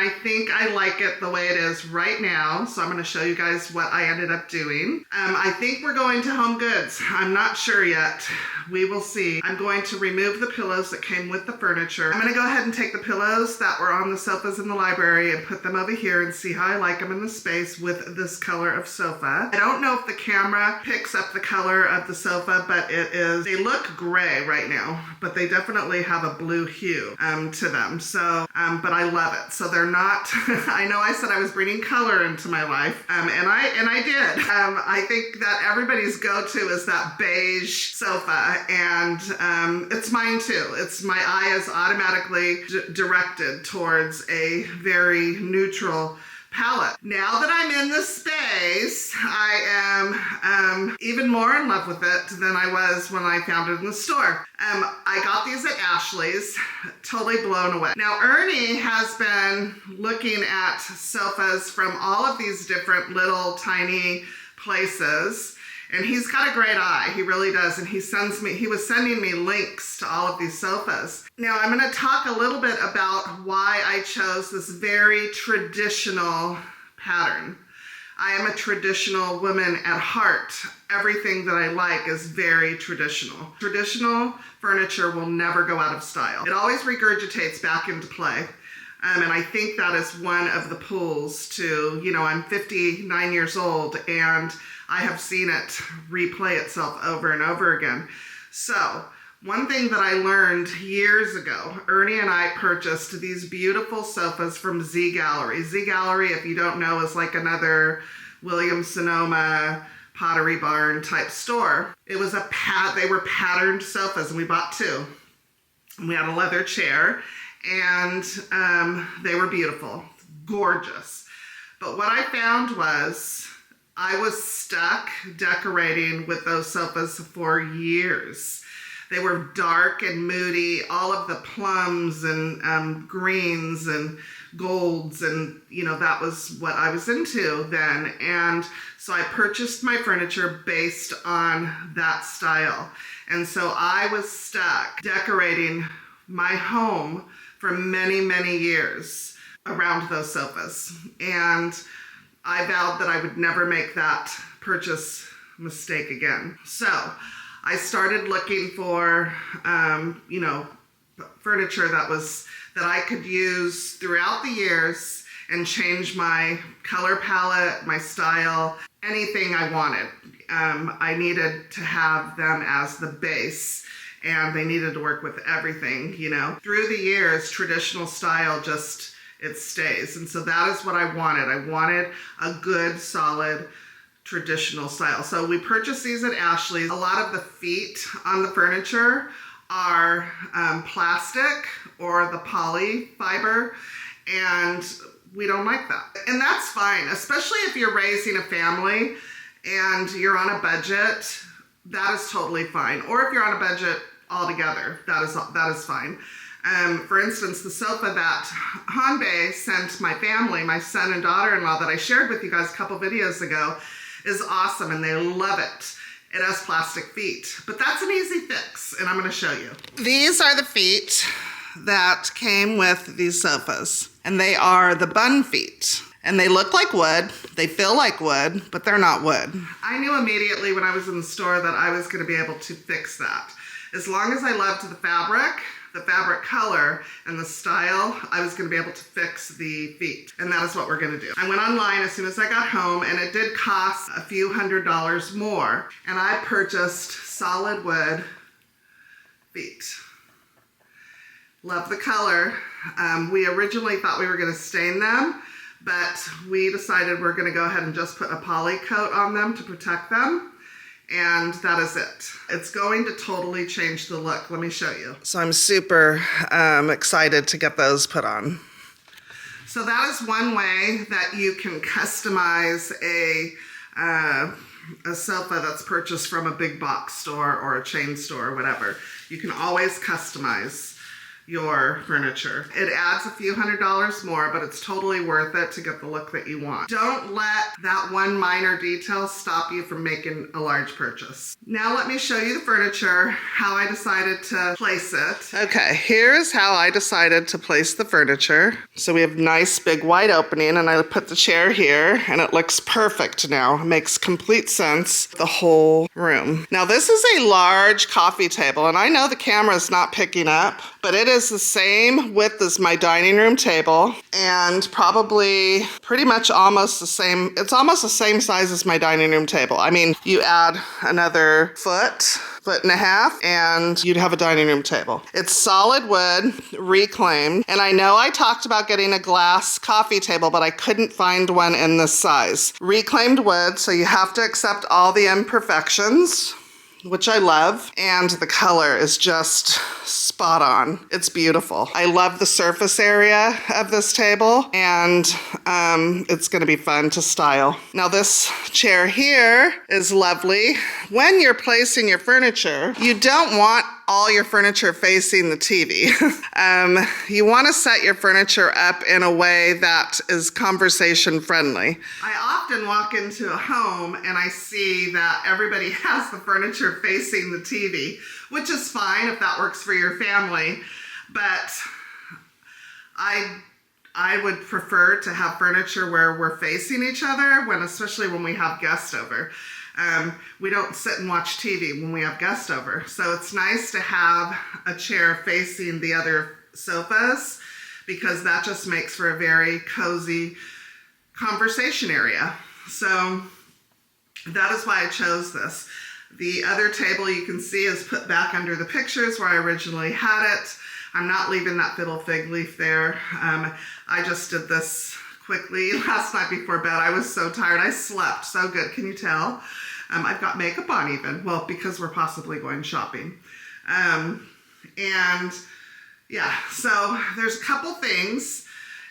I think I like it the way it is right now. So I'm going to show you guys what I ended up doing. I think we're going to Home Goods. I'm not sure yet. We will see. I'm going to remove the pillows that came with the furniture. I'm going to go ahead and take the pillows that were on the sofas in the library and put them over here and see how I like them in the space with this color of sofa. I don't know if the camera picks up the color of the sofa, but they look gray right now, but they definitely have a blue hue to them. So, but I love it. So they're not, I know I said I was bringing color into my life, and I did. I think that everybody's go-to is that beige sofa, and it's mine too. My eye is automatically directed towards a very neutral palette. Now that I'm in this space, I am even more in love with it than I was when I found it in the store. I got these at Ashley's, totally blown away. Now Ernie has been looking at sofas from all of these different little tiny places, and he's got a great eye. He really does. And he was sending me links to all of these sofas. Now I'm going to talk a little bit about why I chose this very traditional pattern. I am a traditional woman at heart. Everything that I like is very traditional. Traditional furniture will never go out of style. It always regurgitates back into play. And I think that is one of the pulls to, I'm 59 years old and I have seen it replay itself over and over again. So one thing that I learned years ago, Ernie and I purchased these beautiful sofas from Z Gallery. Z Gallery, if you don't know, is like another Williams-Sonoma Pottery Barn type store. It was they were patterned sofas, and we bought two. And we had a leather chair, and they were beautiful, gorgeous. But what I found was I was stuck decorating with those sofas for years. They were dark and moody, all of the plums and greens and golds, and that was what I was into then. And so I purchased my furniture based on that style. And so I was stuck decorating my home for many, many years around those sofas. And I vowed that I would never make that purchase mistake again. So I started looking for, furniture that I could use throughout the years and change my color palette, my style, anything I wanted. I needed to have them as the base, and they needed to work with everything, Through the years, traditional style it stays. And so that is what I wanted. I wanted a good, solid, traditional style. So we purchased these at Ashley's. A lot of the feet on the furniture are plastic or the poly fiber, and we don't like that. And that's fine, especially if you're raising a family and you're on a budget, that is totally fine. Or if you're on a budget altogether, that is fine. For instance, the sofa that Hanbei sent my family, my son and daughter-in-law, that I shared with you guys a couple videos ago, is awesome, and they love it. It has plastic feet, but that's an easy fix, and I'm going to show you. These are the feet that came with these sofas, and they are the bun feet. And they look like wood, they feel like wood, but they're not wood. I knew immediately when I was in the store that I was going to be able to fix that. As long as I loved the fabric color, and the style, I was going to be able to fix the feet. And that is what we're going to do. I went online as soon as I got home, and it did cost a few $100s more. And I purchased solid wood feet. Love the color. We originally thought we were going to stain them, but we decided we're going to go ahead and just put a poly coat on them to protect them. And that is it. It's going to totally change the look. Let me show you. So I'm super excited to get those put on. So that is one way that you can customize a sofa that's purchased from a big box store or a chain store or whatever. You can always customize your furniture. It adds a few $100s more, but it's totally worth it to get the look that you want. Don't let that one minor detail stop you from making a large purchase. Now let me show you the furniture, how I decided to place it. Okay, here's how I decided to place the furniture. So we have nice big wide opening, and I put the chair here, and it looks perfect now. It makes complete sense, the whole room. Now this is a large coffee table, and I know the camera is not picking up, but it is the same width as my dining room table, and probably pretty much almost the same. It's almost the same size as my dining room table. I mean, you add another foot and a half, and you'd have a dining room table. It's solid wood, reclaimed, and I know I talked about getting a glass coffee table, but I couldn't find one in this size. Reclaimed wood, so you have to accept all the imperfections, which I love, and the color is just spot on. It's beautiful. I love the surface area of this table, and it's gonna be fun to style. Now this chair here is lovely. When you're placing your furniture, you don't want all your furniture facing the TV. You want to set your furniture up in a way that is conversation friendly. I often walk into a home and I see that everybody has the furniture facing the TV, which is fine if that works for your family, but I would prefer to have furniture where we're facing each other, especially when we have guests over. We don't sit and watch TV when we have guests over. So it's nice to have a chair facing the other sofas, because that just makes for a very cozy conversation area. So that is why I chose this. The other table you can see is put back under the pictures where I originally had it. I'm not leaving that fiddle fig leaf there. I just did this quickly last night before bed. I was so tired. I slept so good. Can you tell? I've got makeup on even. Well, because we're possibly going shopping. And yeah, so there's a couple things.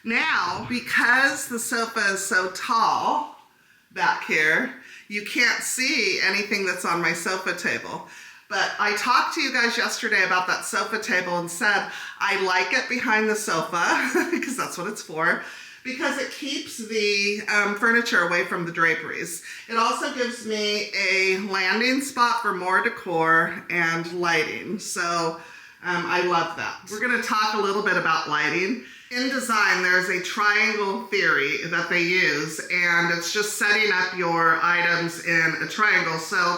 Now, because the sofa is so tall back here, you can't see anything that's on my sofa table. But I talked to you guys yesterday about that sofa table and said I like it behind the sofa because that's what it's for, because it keeps the furniture away from the draperies. It also gives me a landing spot for more decor and lighting. So I love that. We're gonna talk a little bit about lighting. In design, there's a triangle theory that they use, and it's just setting up your items in a triangle. So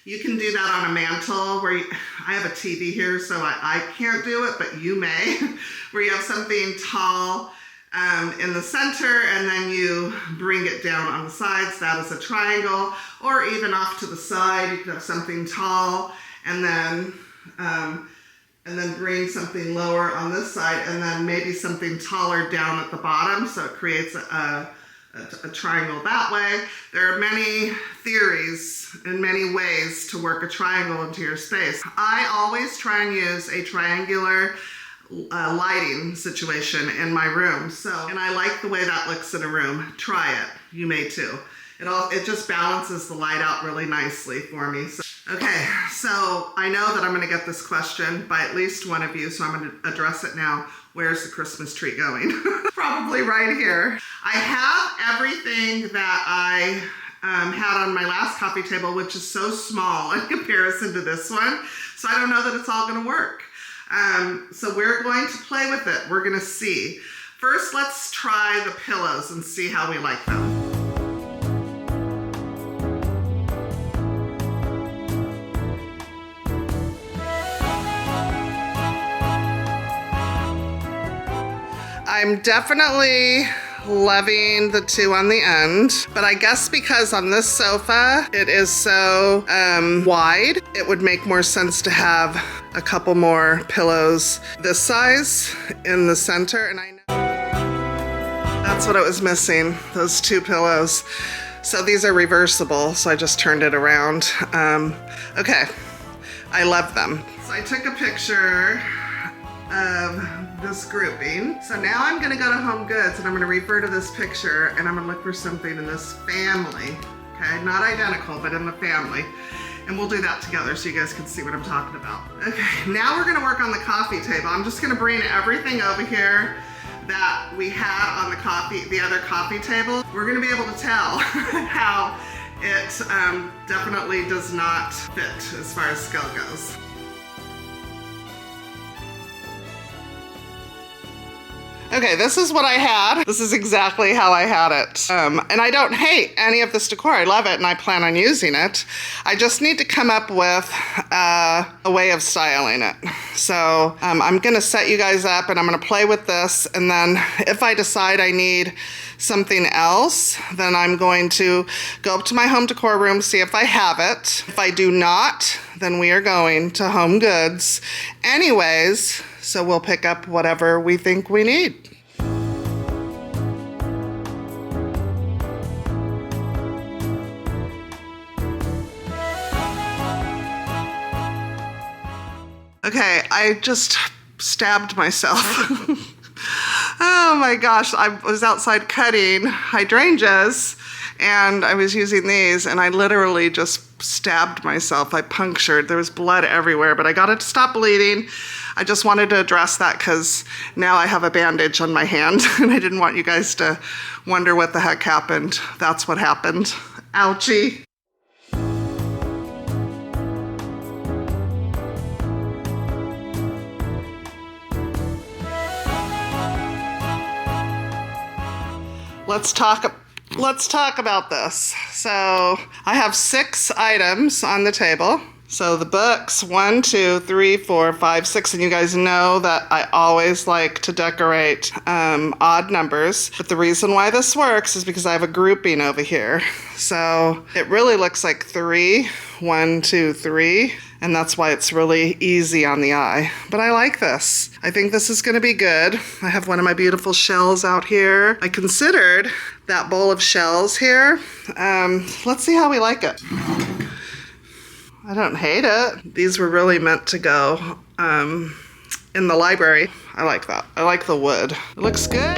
you can do that on a mantle where I have a TV here, so I can't do it, but you may, where you have something tall in the center, and then you bring it down on the sides. That is a triangle. Or even off to the side, you could have something tall, and then bring something lower on this side, and then maybe something taller down at the bottom, so it creates a triangle that way. There are many theories and many ways to work a triangle into your space. I always try and use a triangular lighting situation in my room. And I like the way that looks in a room. Try it. You may too. It just balances the light out really nicely for me. Okay, so I know that I'm going to get this question by at least one of you, so I'm going to address it now. Where's the Christmas tree going? Probably right here. I have everything that I had on my last coffee table, which is so small in comparison to this one. So I don't know that it's all going to work. So we're going to play with it. We're going to see. First, let's try the pillows and see how we like them. I'm definitely loving the two on the end, but I guess because on this sofa it is so wide, it would make more sense to have a couple more pillows this size in the center, and I know that's what it was missing, those two pillows. So these are reversible, so I just turned it around. Okay, I love them. So I took a picture of this grouping. So now I'm gonna go to Home Goods and I'm gonna refer to this picture and I'm gonna look for something in this family, okay? Not identical, but in the family. And we'll do that together so you guys can see what I'm talking about. Okay, now we're gonna work on the coffee table. I'm just gonna bring everything over here that we had on the other coffee table. We're gonna be able to tell how it definitely does not fit as far as scale goes. Okay, this is what I had. This is exactly how I had it. And I don't hate any of this decor. I love it and I plan on using it. I just need to come up with a way of styling it. So I'm gonna set you guys up and I'm gonna play with this, and then if I decide I need something else, then I'm going to go up to my home decor room, see if I have it. If I do not, then we are going to Home Goods anyways, so we'll pick up whatever we think we need. Okay, I just stabbed myself. Oh my gosh, I was outside cutting hydrangeas and I was using these and I literally just stabbed myself. I punctured, there was blood everywhere, but I got it to stop bleeding. I just wanted to address that because now I have a bandage on my hand and I didn't want you guys to wonder what the heck happened. That's what happened. Ouchie. Let's talk about this. So I have 6 items on the table. So the books, 1, 2, 3, 4, 5, 6, and you guys know that I always like to decorate odd numbers. But the reason why this works is because I have a grouping over here. So it really looks like 3, 1, 2, 3. And that's why it's really easy on the eye. But I like this. I think this is gonna be good. I have one of my beautiful shells out here. I considered that bowl of shells here. Let's see how we like it. I don't hate it. These were really meant to go in the library. I like that. I like the wood. It looks good.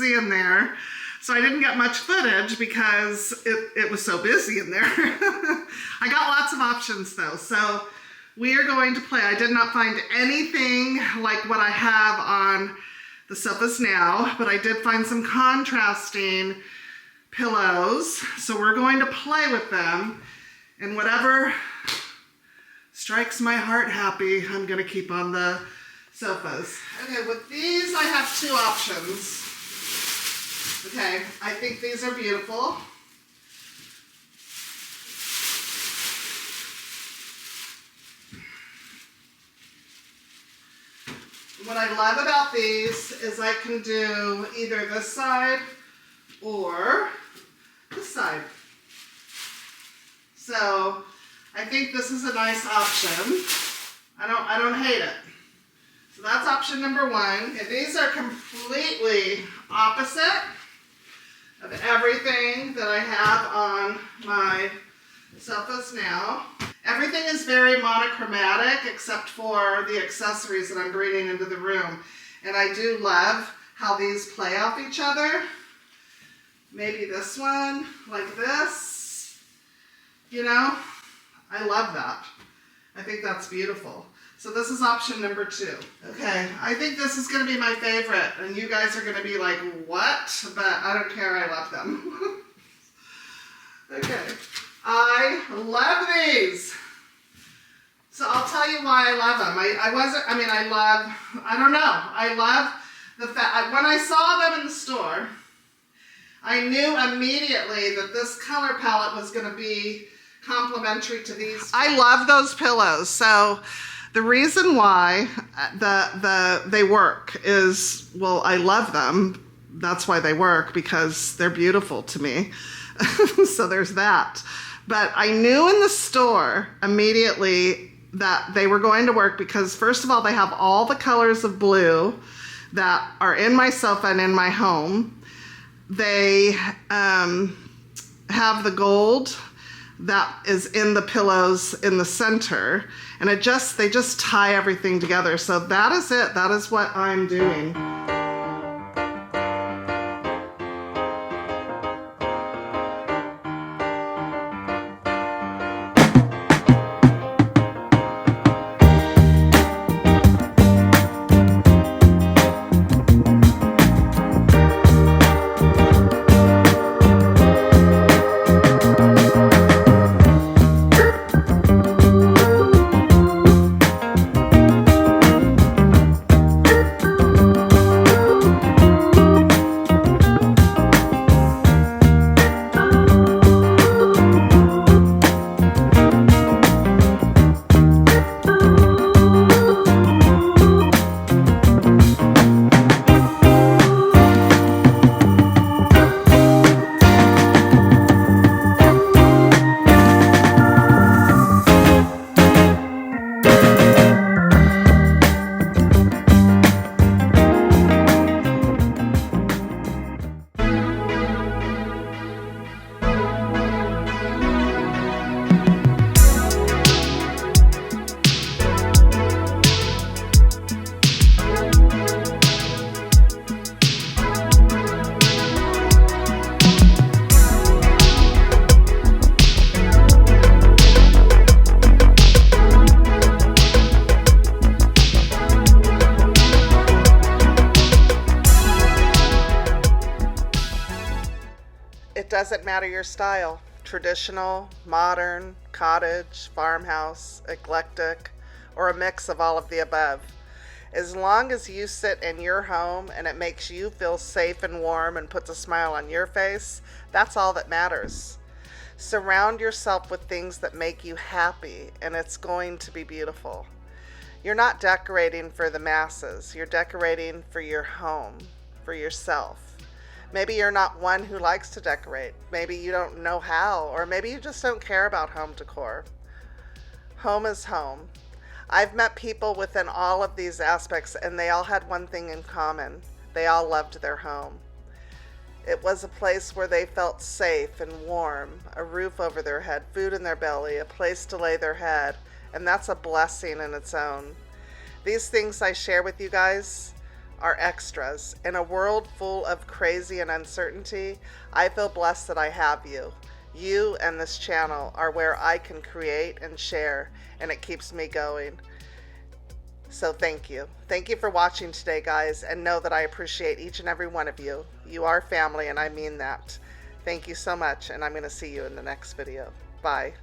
In there, so I didn't get much footage because it was so busy in there. I got lots of options though, so we are going to play. I did not find anything like what I have on the sofas now, but I did find some contrasting pillows, so we're going to play with them, and whatever strikes my heart happy, I'm gonna keep on the sofas. Okay, with these I have 2 options. Okay, I think these are beautiful. What I love about these is I can do either this side or this side. So I think this is a nice option. I don't hate it. So that's option number 1. And these are completely opposite of everything that I have on my sofas now. Everything is very monochromatic except for the accessories that I'm bringing into the room. And I do love how these play off each other. Maybe this one, like this. You know, I love that. I think that's beautiful. So this is option number 2. Okay, I think this is gonna be my favorite, and you guys are gonna be like, what? But I don't care, I love them. Okay, I love these. So I'll tell you why I love them. I love the fact, when I saw them in the store, I knew immediately that this color palette was going to be complementary to these. I love those pillows. So the reason why they work is, well, I love them. That's why they work, because they're beautiful to me. So there's that. But I knew in the store immediately that they were going to work because, first of all, they have all the colors of blue that are in my sofa and in my home. They have the gold that is in the pillows in the center, and they just tie everything together. So that is it. That is what I'm doing. It doesn't matter your style, traditional, modern, cottage, farmhouse, eclectic, or a mix of all of the above. As long as you sit in your home and it makes you feel safe and warm and puts a smile on your face, that's all that matters. Surround yourself with things that make you happy, and it's going to be beautiful. You're not decorating for the masses, you're decorating for your home, for yourself. Maybe you're not one who likes to decorate. Maybe you don't know how, or maybe you just don't care about home decor. Home is home. I've met people within all of these aspects, and they all had one thing in common. They all loved their home. It was a place where they felt safe and warm, a roof over their head, food in their belly, a place to lay their head, and that's a blessing in its own. These things I share with you guys are extras. In a world full of crazy and uncertainty, I feel blessed that I have you. You and this channel are where I can create and share, and it keeps me going. So thank you. Thank you for watching today, guys, and know that I appreciate each and every one of you. You are family, and I mean that. Thank you so much, and I'm going to see you in the next video. Bye.